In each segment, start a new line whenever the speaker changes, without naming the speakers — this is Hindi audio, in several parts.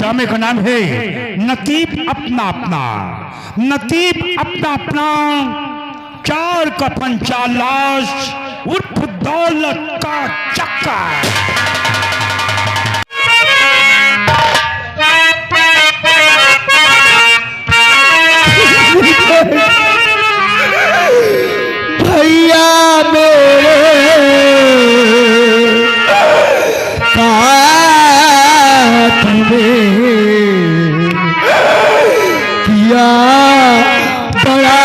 ड्रामे का नाम है नतीब अपना अपना। नतीब अपना अपना, चार का पंचा लाश उर्फ दौलत का चक्का।
भैया मेरे साथ में किया बड़ा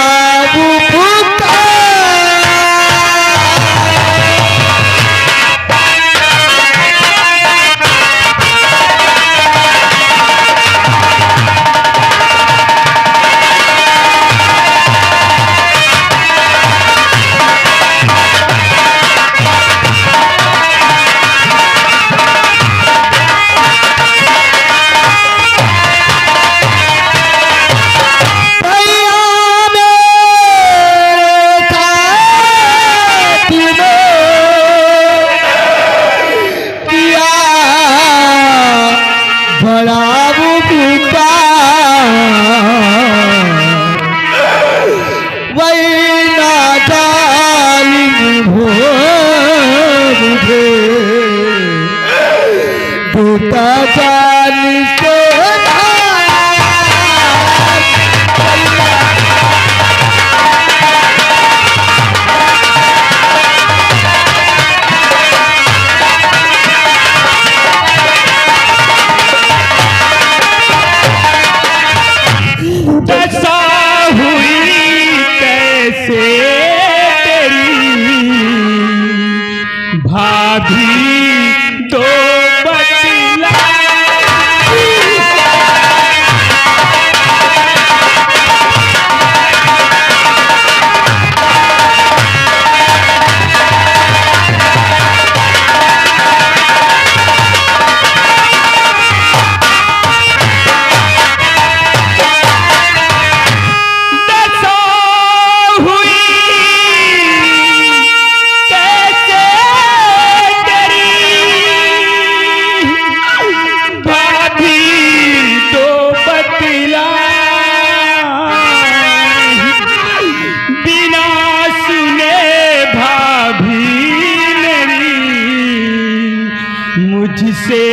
मुझसे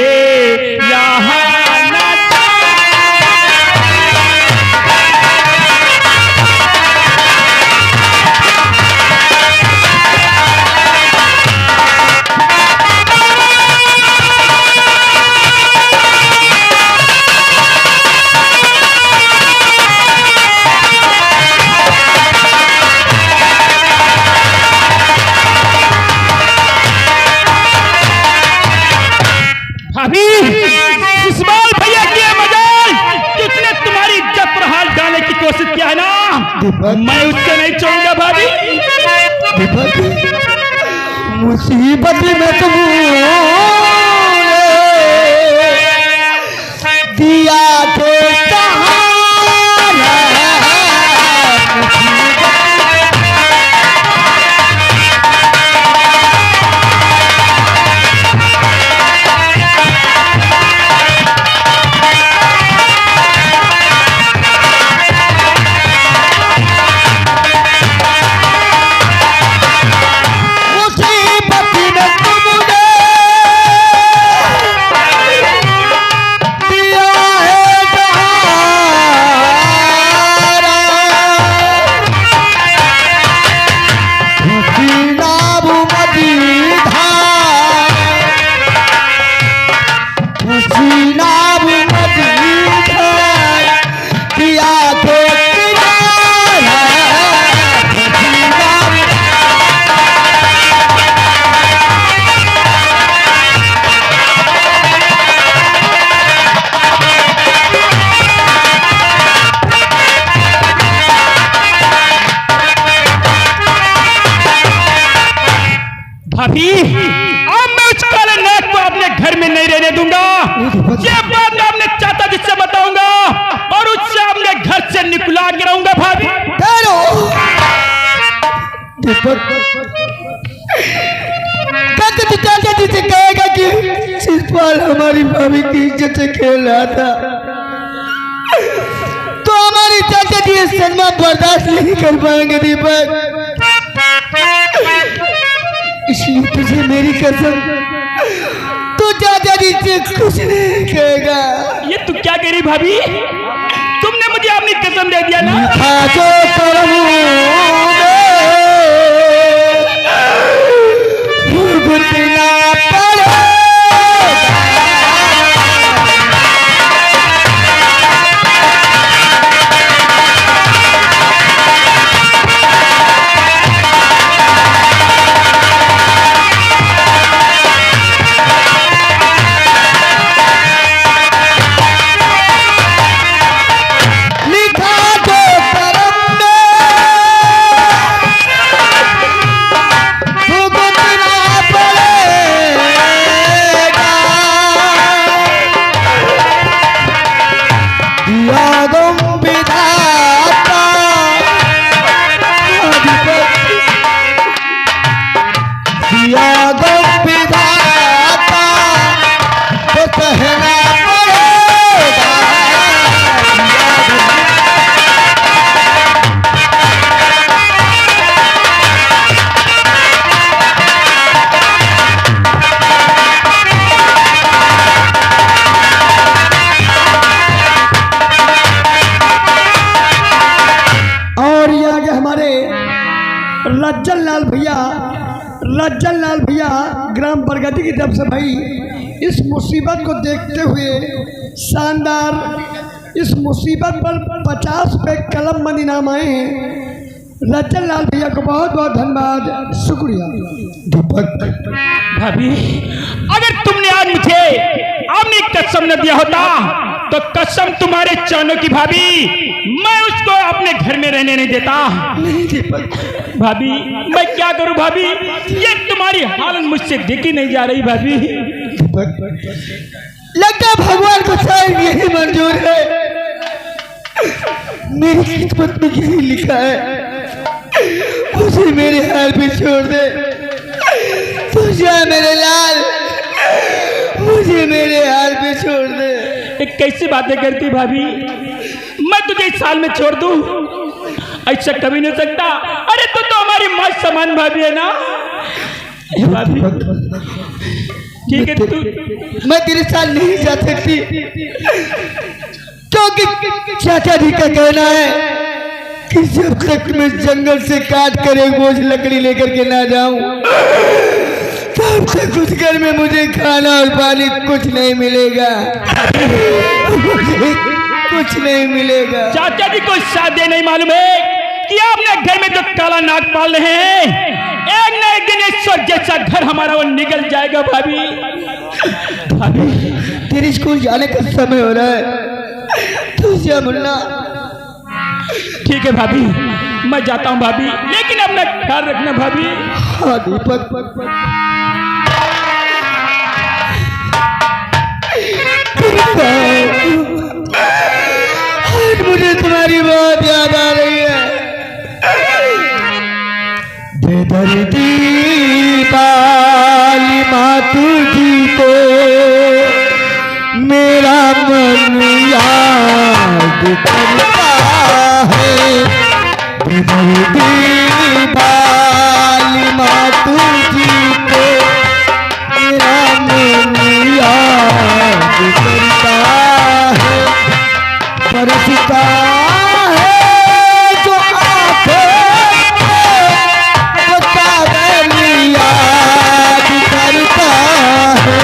यहाँ इस्माइल भैया की मजाल जिसने तुम्हारी इज्जत पर हाथ डालने की कोशिश किया है ना, मैं उससे नहीं छोड़ूंगा भाभी।
मुसीबत में तुम दिया तो
भाभी, अब मैं उस काले नाग को अपने घर में नहीं रहने दूंगा। ये बात मैं अपने चाचा जी से बताऊंगा और उससे अपने घर से निकला के रहूंगा भाभी।
चाचा जी से कहेगा कि गोपाल हमारी भाभी की इज्जत से खेल रहा था तो हमारी चाचा जी ये सदमा बर्दाश्त नहीं कर पाएंगे दीपक। इसलिए तुझे मेरी कसम, तू चाचा जी से कुछ नहीं कहेगा।
ये तू क्या कह रही भाभी? तुमने मुझे अपनी कसम दे दिया ना?
जो भुगतना पड़ेगा। रज्जल लाल भैया ग्राम प्रगति की तरफ से भाई इस मुसीबत को देखते हुए शानदार इस मुसीबत पर 50 रुपये कलम बंद इनाम आए हैं। रज्जल लाल भैया को बहुत बहुत धन्यवाद, शुक्रिया। दीपक
भाभी, अगर तुमने आज मुझे अपनी कसम न दिया होता तो कसम तुम्हारे चानों की भाभी, मैं उसको अपने घर में रहने नहीं देता।
नहीं दीपक।
भाभी मैं क्या करूं भाभी? ये तुम्हारी हालत मुझसे देखी नहीं जा रही भाभी।
लगता भगवान को शायद यही मंजूर है, मेरी किस्मत में यही लिखा है। मुझे मेरे हाल पे छोड़ दे, तू जा मेरे लाल, मुझे मेरे हाल पे छोड़ दे।
एक कैसी बातें करती भाभी? मैं तुझे इस साल में छोड़ दूं? ऐसा कभी नहीं सकता। अरे तू तो हमारी माँ समान भाभी है ना भाभी? ठीक है तू।
मैं तेरे साथ नहीं जा सकती क्योंकि चाचा जी का कहना है कि जब तक मैं जंगल से काट कर एक बोझ लकड़ी लेकर के ना जाऊं तब तक उस घर में मुझे खाना और पानी कुछ नहीं मिलेगा, मुझे कुछ नहीं मिलेगा।
चाचा जी को शादी नहीं मालूम है कि आपने घर में जो काला नाग पाल रहे हैं, एक न एक दिन ईश्वर जैसा घर हमारा वो निकल जाएगा भाभी।
भाभी तेरे स्कूल जाने का समय हो रहा है, तू जा मुन्ना।
ठीक है भाभी, मैं जाता हूँ भाभी, लेकिन अपना ख्याल रखना भाभी।
हाँ दीपक। आज मुझे तुम्हारी बहुत याद आ रही है। बेदर्दी वाली मातू जी को मेरा मन याद करता है। बेदर्दी वाली मातू जी को मेरा मन याद करता है। बरसता है जो आंखें वो कागज याद करता है।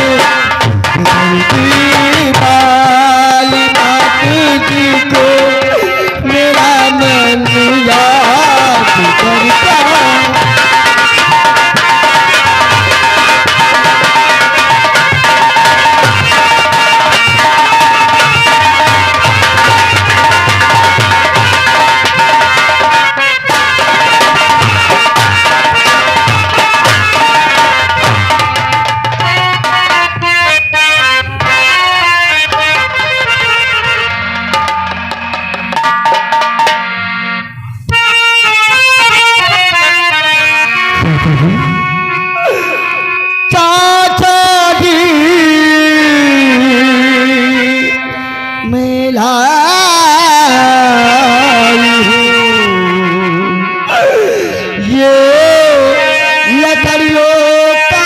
दीवाली मात जी को मेला ये लकड़ियों का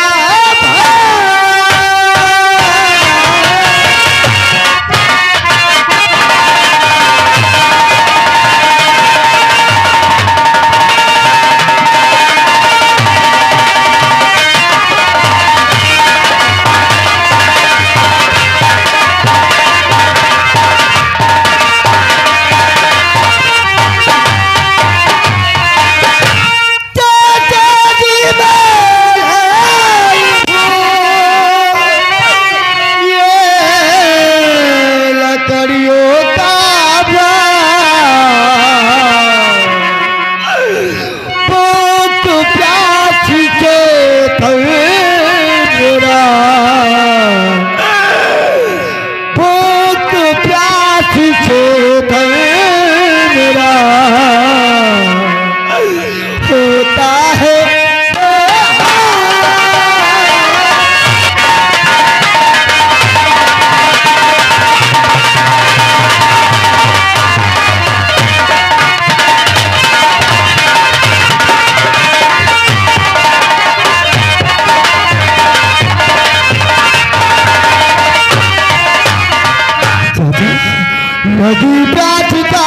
नदी प्यास का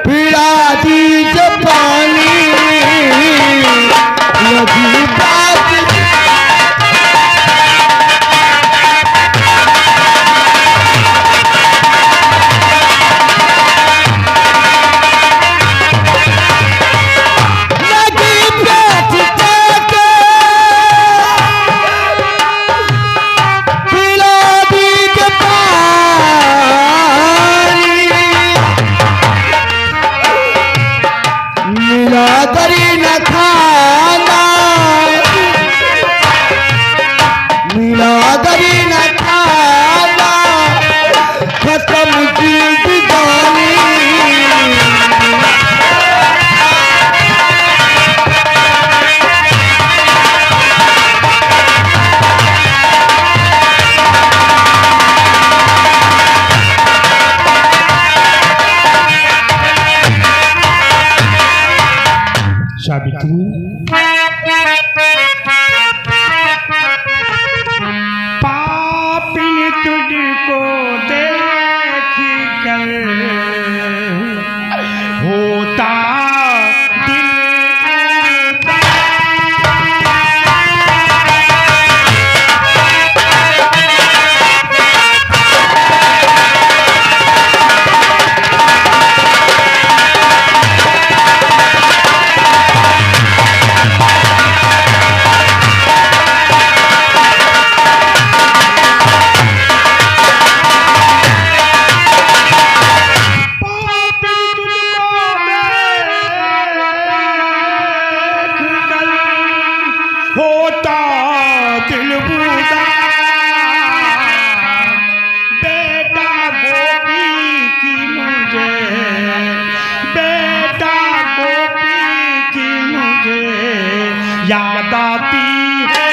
पिला दीज पानी नदी प्यास
सावित्री पापिन तुझको देख कर होता दिल याद आती है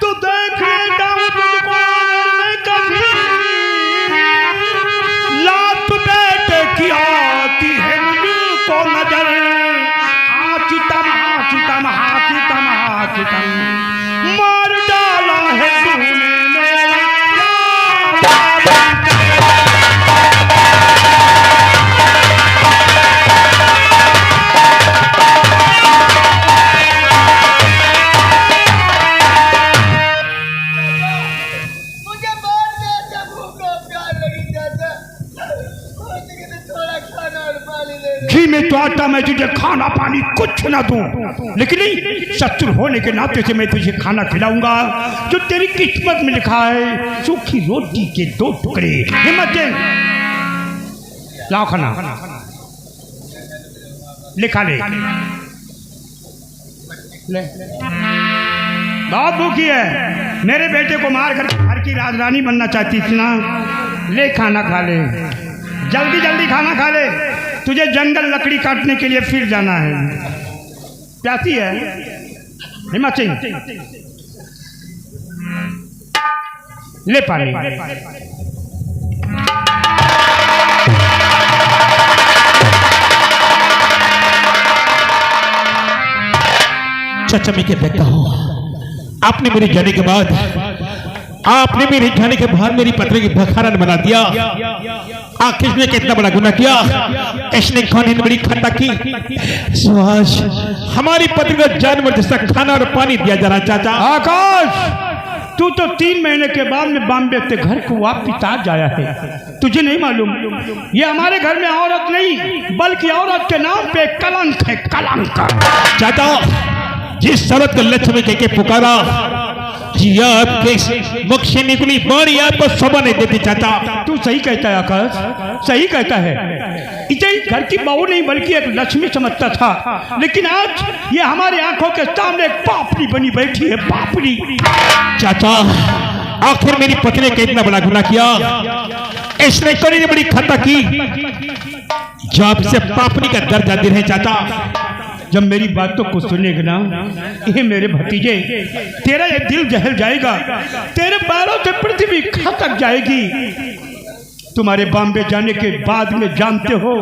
तो देख लेता हूँ तुझको मैं कभी लात बेटे की आती है मुझको नजर मार डाला है तूने मेरा
मुझे बहुत देर से भूख और प्यास लगी चाचा थोड़ा खाना और पानी दे दे।
घी में तो आटा मैं तुझे खाना पानी कुछ ना दूं, लेकिन नहीं शत्रु होने के नाते से मैं तुझे खाना खिलाऊंगा जो तेरी किस्मत में लिखा है। सूखी रोटी के 2 टुकड़े हिम्मत दे लाओ खाना लिखा ले बहुत भूखी है। मेरे बेटे को मार कर घर की राजरानी बनना चाहती थी ना। ले खाना खा ले, जल्दी जल्दी खाना खा ले। तुझे जंगल लकड़ी काटने के लिए फिर जाना है। प्यासी है हिम्मत सिंह, ले पानी।
चाचा मैं क्या देखता हूँ, आपने मेरे जाने के बाद मेरी पत्नी की भखारन बना दिया। आखिर इसने कितना बड़ा गुनाह किया। इसने खाने में बड़ी खट्टा की। आज हमारी पत्नी को जानवर जैसा खाना और पानी दिया जा रहा। चाचा
आकाश, तू तो 3 महीने के बाद में बॉम्बे से घर को वापिस आ जाया है। तुझे नहीं मालूम ये हमारे घर में औरत नहीं बल्कि औरत के नाम पे कलंक है, कलंक।
चाचा जिस औरत को लक्ष्मी कह के पुकारा जी आपके मुख से निकली बाणी आपको शोभा नहीं देती। चाचा
तू सही कहता है आकाश, सही कहता है। इसे घर की बहू नहीं बल्कि एक लक्ष्मी समझता था, लेकिन आज ये हमारी आंखों के सामने एक पापड़ी बनी बैठी है, पापड़ी।
चाचा आखिर मेरी पत्नी ने इतना बड़ा गुनाह किया। इसने कड़ी ने बड़ी खता की जो आपसे पापड़ी का दर्जा दे रहे। चाचा
जब मेरी बातों को सुनेगा ना ये मेरे भतीजे, तेरा ये दिल जहल जाएगा, तेरे पैरों से पृथ्वी खसक जाएगी। तुम्हारे बॉम्बे जाने के बाद में जानते हो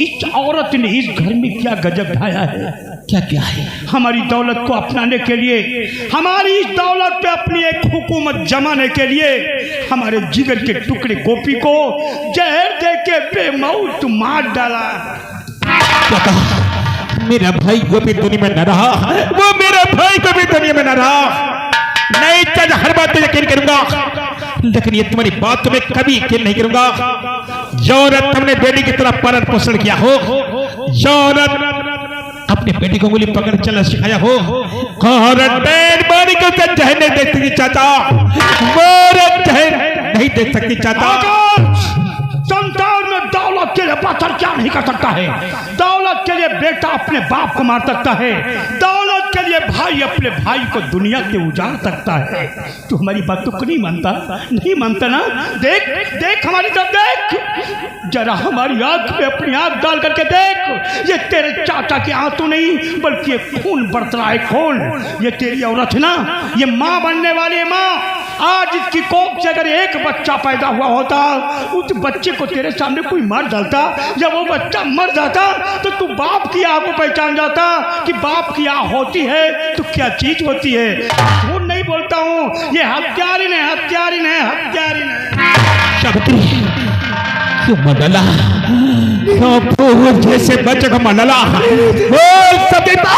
इस औरत ने इस घर में क्या गजब ढाया है।
क्या क्या है?
हमारी दौलत को अपनाने के लिए, हमारी इस दौलत पे अपनी एक हुकूमत जमाने के लिए हमारे जिगर के टुकड़े गोपी को जहर दे के बेमौत मार डाला।
मेरा भाई गोपी दुनिया में न रहा, वो मेरा भाई गोपी दुनिया में न रहा। नहीं चाचा हर बात पे यकीन करूंगा, लेकिन ये तुम्हारी बात तो मैं कभी यकीन नहीं करूंगा। जो औरत तुमने बेटी की तरफ पालन पोषण किया हो, जो औरत अपने बेटी को उंगली पकड़ चलना सिखाया हो, औरत बेटी को जहर नहीं दे सकती। चाचा औरत जहर नहीं दे सकती। चाचा
संसार में दौलत के लिए पत्थर क्या नहीं कर सकता है। दौलत के लिए बेटा अपने बाप को मार सकता है, दौलत के लिए भाई अपने भाई को दुनिया से उजाड़ सकता है। तू हमारी बात तो नहीं मानता, नहीं मानता ना। देख देख हमारी तरफ देख, जरा हमारी आंख में अपनी आंख डाल करके देख। ये तेरे चाचा के आंसू नहीं बल्कि खून बरस रहा है, खून। ये तेरी औरत है ना, ये माँ बनने वाली है माँ। आज इसकी कोख से अगर एक बच्चा पैदा हुआ होता, उस बच्चे को तेरे सामने कोई मार डालता, जब वो बच्चा मर जाता तो तू बाप की आह को पहचान जाता कि बाप की आह होती है तो क्या चीज होती है। झूठ नहीं बोलता हूँ, ये हत्यारिन है, हत्यारिन है, हत्यारिन है।
शक्ति क्यों मडला, क्यों जैसे बच्चे को मडला बोल सबिता।